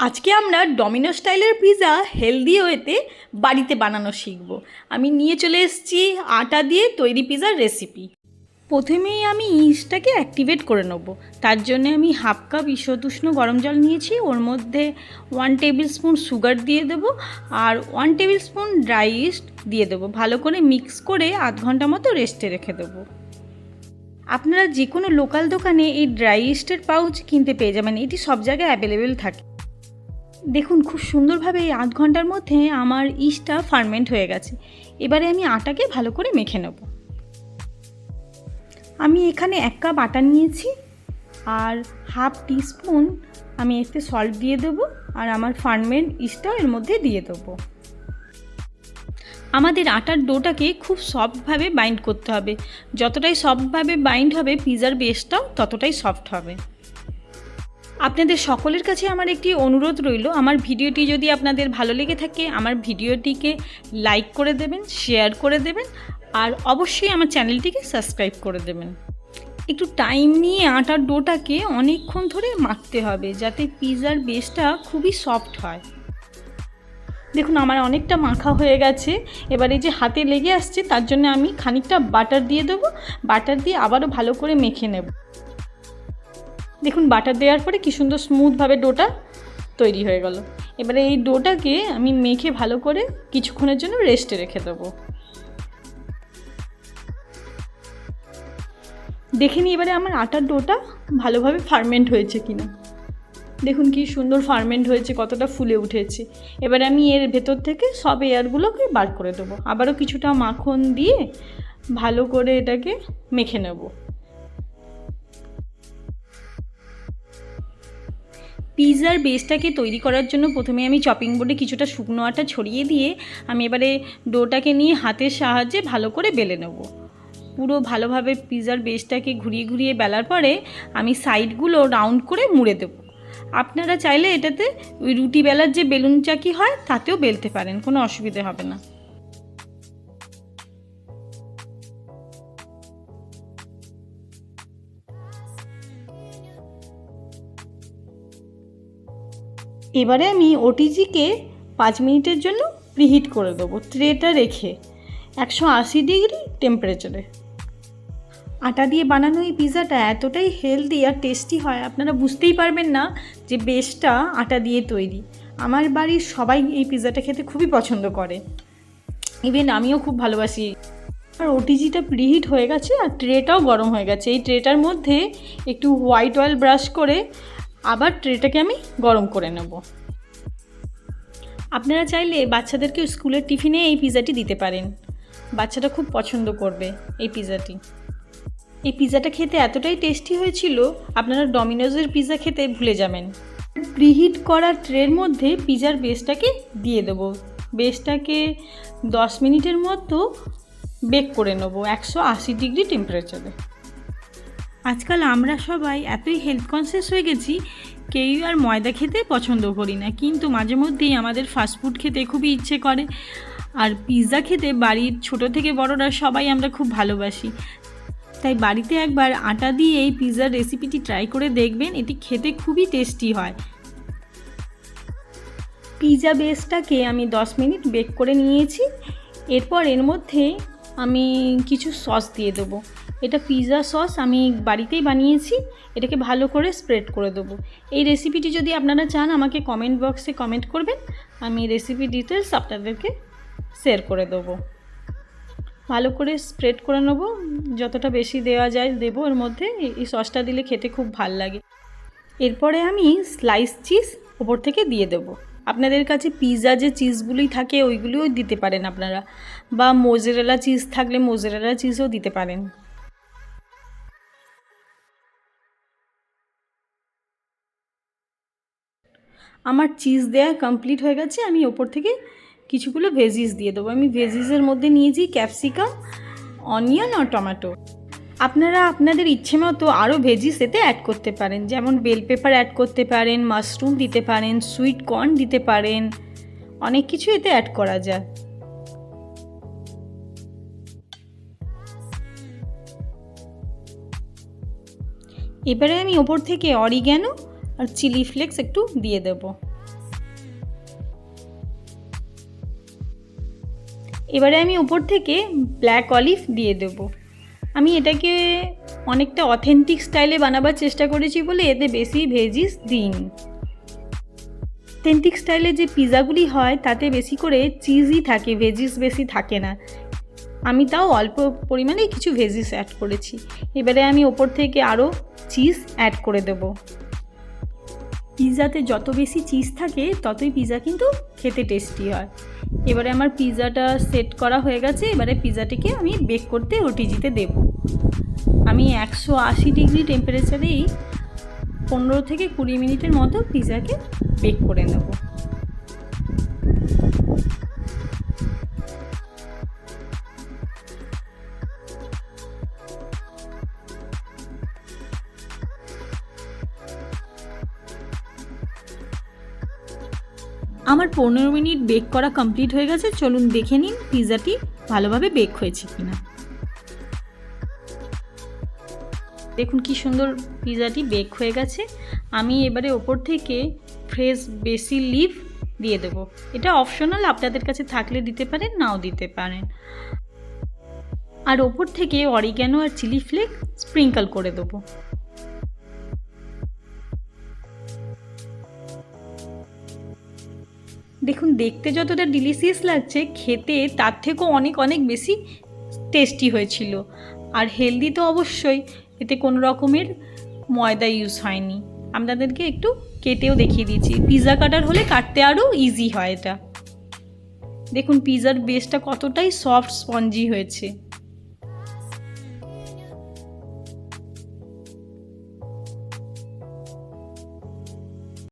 আজকে আমরা ডমিনো স্টাইলের পিৎজা হেলদি ওয়েতে বাড়িতে বানানো শিখব। আমি নিয়ে চলে এসেছি আটা দিয়ে তৈরি পিৎজার রেসিপি। প্রথমেই আমি ইস্টটাকে অ্যাক্টিভেট করে নেব। তার জন্য আমি হাফ কাপ ঈষদুষ্ণ গরম জল নিয়েছি, ওর মধ্যে 1 টেবিল স্পুন সুগার দিয়ে দেবো আর 1 টেবিল স্পুন ড্রাই ইস্ট দিয়ে দেবো। ভালো করে মিক্স করে আধ ঘন্টা মতো রেস্টে রেখে দেবো। আপনারা যে কোনো লোকাল দোকানে এই ড্রাই ইস্টের পাউচ কিনতে পেয়ে যাবেন, এটি সব জায়গায় অ্যাভেলেবেল থাকে। দেখুন খুব সুন্দরভাবে এই আধ ঘন্টার মধ্যে আমার ইস্টটা ফার্মেন্ট হয়ে গেছে। এবারে আমি আটাকে ভালো করে মেখে নেব। আমি এখানে 1 কাপ আটা নিয়েছি আর হাফ টিস্পুন আমি এতে সল্ট দিয়ে দেবো আর আমার ফার্মেন্ট ইস্টটা এর মধ্যে দিয়ে দেবো। আমাদের আটার ডোটাকে খুব সফটভাবে বাইন্ড করতে হবে। যতটাই সফটভাবে বাইন্ড হবে পিৎজার বেসটাও ততটাই সফট হবে। আপনাদের সকলের কাছে আমার একটি অনুরোধ রইল, আমার ভিডিওটি যদি আপনাদের ভালো লেগে থাকে আমার ভিডিওটিকে লাইক করে দেবেন, শেয়ার করে দেবেন আর অবশ্যই আমার চ্যানেলটিকে সাবস্ক্রাইব করে দেবেন। একটু টাইম নিয়ে আটার ডোটাকে অনেকক্ষণ ধরে মাখতে হবে যাতে পিৎজার বেসটা খুবই সফট হয়। দেখুন আমার অনেকটা মাখা হয়ে গেছে। এবারে যে হাতে লেগে আসছে তার জন্য আমি খানিকটা বাটার দিয়ে দেবো। বাটার দিয়ে আবারও ভালো করে মেখে নেব। দেখুন বাটার দেওয়ার পরে কী সুন্দর স্মুথভাবে ডোটা তৈরি হয়ে গেল। এবারে এই ডোটাকে আমি মেখে ভালো করে কিছুক্ষণের জন্য রেস্টে রেখে দেবো। দেখে নিই এবারে আমার আটার ডোটা ভালোভাবে ফার্মেন্ট হয়েছে কিনা। দেখুন কি সুন্দর ফার্মেন্ট হয়েছে, কতটা ফুলে উঠেছে। এবারে আমি এর ভেতর থেকে সব এয়ারগুলোকে বার করে দেবো। আবারও কিছুটা মাখন দিয়ে ভালো করে এটাকে মেখে নেব। পিৎজার বেসটাকে তৈরি করার জন্য প্রথমে আমি চপিং বোর্ডে কিছুটা শুকনো আটা ছড়িয়ে দিয়ে আমি এবারে ডোটাকে নিয়ে হাতের সাহায্যে ভালো করে বেলে নেব। পুরো ভালোভাবে পিৎজার বেসটাকে ঘুরিয়ে ঘুরিয়ে বেলার পরে আমি সাইডগুলো রাউন্ড করে মুড়ে দেব। আপনারা চাইলে এটাতে ওই রুটি বেলার যে বেলুন চাকি হয় তাতেও বেলতে পারেন, কোনো অসুবিধে হবে না। এবারে আমি ওটিজিকে 5 মিনিটের জন্য প্রিহিট করে দেবো ট্রেটা রেখে 180 ডিগ্রি টেম্পারেচারে। আটা দিয়ে বানানো এই পিৎজাটা এতটাই হেলদি আর টেস্টি হয় আপনারা বুঝতেই পারবেন না যে বেসটা আটা দিয়ে তৈরি। আমার বাড়ির সবাই এই পিৎজাটা খেতে খুবই পছন্দ করে, ইভেন আমিও খুব ভালোবাসি। আর ওটিজিটা প্রিহিট হয়ে গেছে আর ট্রেটাও গরম হয়ে গেছে। এই ট্রেটার মধ্যে একটু হোয়াইট অয়েল ব্রাশ করে আবার ট্রেটাকে আমি গরম করে নেব। আপনারা চাইলে বাচ্চাদেরকে স্কুলের টিফিনে এই পিৎজাটি দিতে পারেন, বাচ্চাটা খুব পছন্দ করবে এই পিৎজাটি। এই পিৎজাটা খেতে এতটাই টেস্টি হয়েছিল আপনারা ডমিনোজের পিৎজা খেতে ভুলে যাবেন। প্রিহিট করা ট্রের মধ্যে পিৎজার বেসটাকে দিয়ে দেবো। বেসটাকে 10 মিনিটের মতো বেক করে নেব 180 ডিগ্রি টেম্পারেচারে। আজকাল আমরা সবাই এতই হেলথ কনসিয়াস হয়ে গেছি, কেউই আর ময়দা খেতে পছন্দ করি না, কিন্তু মাঝে মধ্যেই আমাদের ফাস্টফুড খেতে খুবই ইচ্ছে করে। আর পিৎজা খেতে বাড়ির ছোট থেকে বড়রা সবাই আমরা খুব ভালোবাসি। তাই বাড়িতে একবার আটা দিয়ে এই পিৎজার রেসিপিটি ট্রাই করে দেখবেন, এটি খেতে খুবই টেস্টি হয়। পিৎজা বেসটাকে আমি 10 মিনিট বেক করে নিয়েছি। এরপর এর মধ্যে আমি কিছু সস দিয়ে দেবো। এটা পিৎজা সস আমি বাড়িতেই বানিয়েছি, এটাকে ভালো করে স্প্রেড করে দেবো। এই রেসিপিটি যদি আপনারা চান আমাকে কমেন্ট বক্সে কমেন্ট করবেন, আমি রেসিপি ডিটেলস আপনাদেরকে শেয়ার করে দেবো। ভালো করে স্প্রেড করে নেবো, যতটা বেশি দেওয়া যায় দেবো। এর মধ্যে এই সসটা দিলে খেতে খুব ভাল লাগে। এরপরে আমি স্লাইস চিজ ওপর থেকে দিয়ে দেবো। আপনাদের কাছে পিৎজা যে চিজগুলোই থাকে ওইগুলোও দিতে পারেন আপনারা, বা মোজারেলা চিজ থাকলে মোজারেলা চিজও দিতে পারেন। আমার চিজ দেওয়া কমপ্লিট হয়ে গেছে। আমি ওপর থেকে কিছুগুলো ভেজিস দিয়ে দেবো। আমি ভেজিসের মধ্যে নিয়েছি ক্যাপসিকাম, অনিয়ন আর টমেটো। আপনারা আপনাদের ইচ্ছে মতো আরও ভেজিস এতে অ্যাড করতে পারেন, যেমন বেল পেপার অ্যাড করতে পারেন, মাশরুম দিতে পারেন, সুইট কর্ন দিতে পারেন, অনেক কিছু এতে অ্যাড করা যায়। এবারে আমি ওপর থেকে অরিগ্যানো আর চিলি ফ্লেক্স একটু দিয়ে দেবো। এবারে আমি উপর থেকে ব্ল্যাক অলিভ দিয়ে দেব। আমি এটাকে অনেকটা অথেন্টিক স্টাইলে বানাবার চেষ্টা করেছি বলে এতে বেশি ভেজিস দিইনি। অথেন্টিক স্টাইলে যে পিৎজাগুলি হয় তাতে বেশি করে চিজই থাকে, ভেজিস বেশি থাকে না। আমি তাও অল্প পরিমাণে কিছু ভেজিস অ্যাড করেছি। এবারে আমি ওপর থেকে আরও চিজ অ্যাড করে দেব। পিৎজাতে যত বেশি চিজ থাকে ততই পিৎজা কিন্তু খেতে টেস্টি হয়। এবারে আমার পিৎজাটা সেট করা হয়ে গেছে। এবারে পিৎজাটিকে আমি বেক করতে ওটিজিতে দেব। আমি 180 ডিগ্রি টেম্পারেচারেই 15 থেকে 20 মিনিটের মতো পিৎজাকে বেক করে নেব। আমার 15 মিনিট বেক করা কমপ্লিট হয়ে গেছে। চলুন দেখে নিন পিৎজাটি ভালোভাবে বেক হয়েছে কিনা। দেখুন কি সুন্দর পিৎজাটি বেক হয়ে গেছে। আমি এবারে ওপর থেকে ফ্রেশ বেসিল লিভ দিয়ে দেব। এটা অপশনাল, আপনাদের কাছে থাকলে দিতে পারেন, নাও দিতে পারেন। আর ওপর থেকে অরিগ্যানো আর চিলি ফ্লেক স্প্রিঙ্কল করে দেবো। দেখুন দেখতে যতটা ডিলিশিয়াস লাগছে, খেতে তার থেকেও অনেক অনেক বেশি টেস্টি হয়েছিল। আর হেলদি তো অবশ্যই, এতে কোনো রকমের ময়দা ইউজ হয়নি। আপনাদেরকে একটু কেটেও দেখিয়ে দিয়েছি। পিৎজা কাটার হলে কাটতে আরও ইজি হয় এটা। দেখুন পিৎজার বেসটা কতটাই সফট স্পঞ্জি হয়েছে।